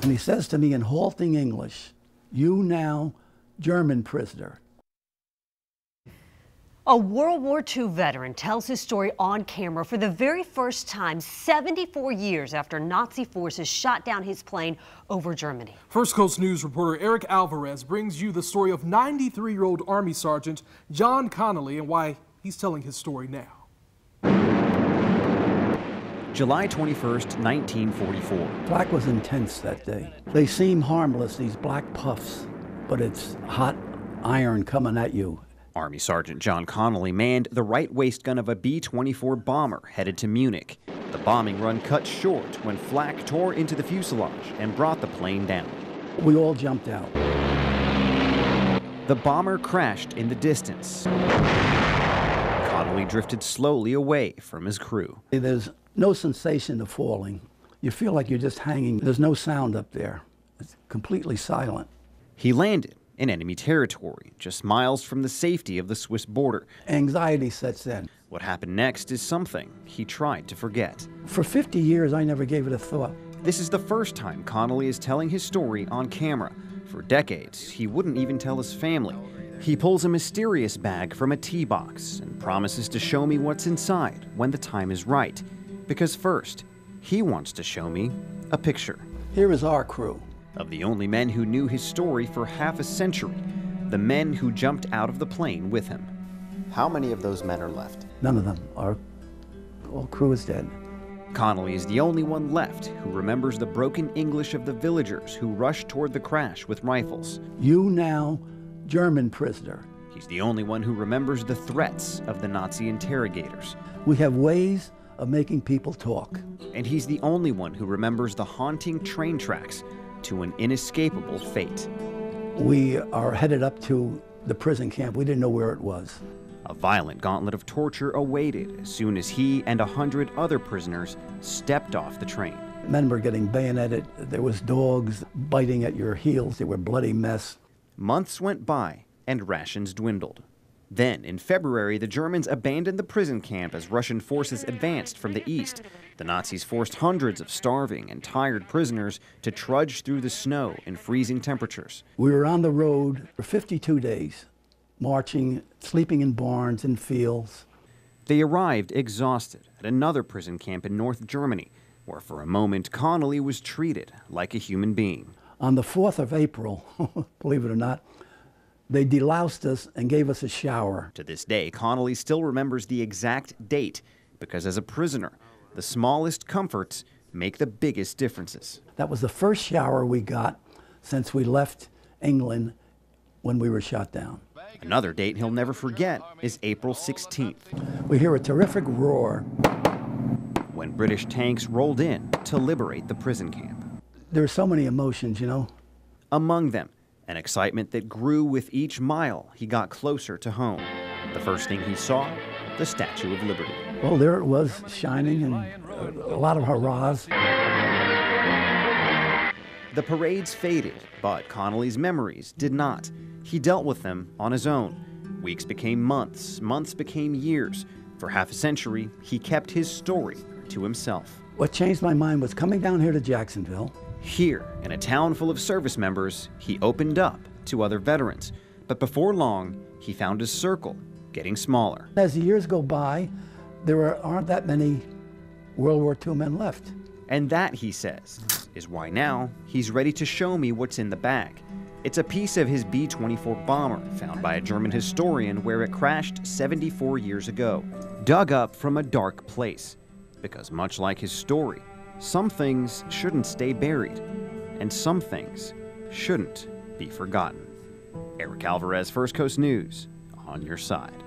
And he says to me in halting English, "You now German prisoner." A World War II veteran tells his story on camera for the very first time 74 years after Nazi forces shot down his plane over Germany. First Coast News reporter Eric Alvarez brings you the story of 93-year-old Army Sergeant John Connelly and why he's telling his story now. July 21st, 1944. Black was intense that day. They seem harmless, these black puffs, but it's hot iron coming at you. Army Sergeant John Connelly manned the right waist gun of a B-24 bomber headed to Munich. The bombing run cut short when flak tore into the fuselage and brought the plane down. We all jumped out. The bomber crashed in the distance. Connelly drifted slowly away from his crew. There's no sensation of falling. You feel like you're just hanging. There's no sound up there. It's completely silent. He landed in enemy territory, just miles from the safety of the Swiss border. Anxiety sets in. What happened next is something he tried to forget. For 50 years, I never gave it a thought. This is the first time Connelly is telling his story on camera. For decades, he wouldn't even tell his family. He pulls a mysterious bag from a tea box and promises to show me what's inside when the time is right. Because first, he wants to show me a picture. Here is our crew. Of the only men who knew his story for half a century, the men who jumped out of the plane with him. How many of those men are left? None of them. Our whole crew is dead. Connelly is the only one left who remembers the broken English of the villagers who rushed toward the crash with rifles. You now German prisoner. He's the only one who remembers the threats of the Nazi interrogators. We have ways of making people talk. And he's the only one who remembers the haunting train tracks to an inescapable fate. We are headed up to the prison camp. We didn't know where it was. A violent gauntlet of torture awaited as soon as he and 100 other prisoners stepped off the train. Men were getting bayoneted. There was dogs biting at your heels. They were a bloody mess. Months went by and rations dwindled. Then, in February, the Germans abandoned the prison camp as Russian forces advanced from the east. The Nazis forced hundreds of starving and tired prisoners to trudge through the snow in freezing temperatures. We were on the road for 52 days, marching, sleeping in barns and fields. They arrived exhausted at another prison camp in North Germany, where for a moment Connelly was treated like a human being. On the 4th of April, believe it or not, they deloused us and gave us a shower. To this day, Connelly still remembers the exact date because as a prisoner, the smallest comforts make the biggest differences. That was the first shower we got since we left England when we were shot down. Another date he'll never forget is April 16th. We hear a terrific roar when British tanks rolled in to liberate the prison camp. There are so many emotions, you know. Among them, an excitement that grew with each mile he got closer to home. The first thing he saw, the Statue of Liberty. Well, there it was, shining, and a lot of hurrahs. The parades faded, but Connelly's memories did not. He dealt with them on his own. Weeks became months, months became years. For half a century, he kept his story to himself. What changed my mind was coming down here to Jacksonville. Here, in a town full of service members, he opened up to other veterans. But before long, he found his circle getting smaller. As the years go by, there aren't that many World War II men left. And that, he says, is why now he's ready to show me what's in the bag. It's a piece of his B-24 bomber found by a German historian where it crashed 74 years ago, dug up from a dark place. Because much like his story, some things shouldn't stay buried, and some things shouldn't be forgotten. Eric Alvarez, First Coast News, on your side.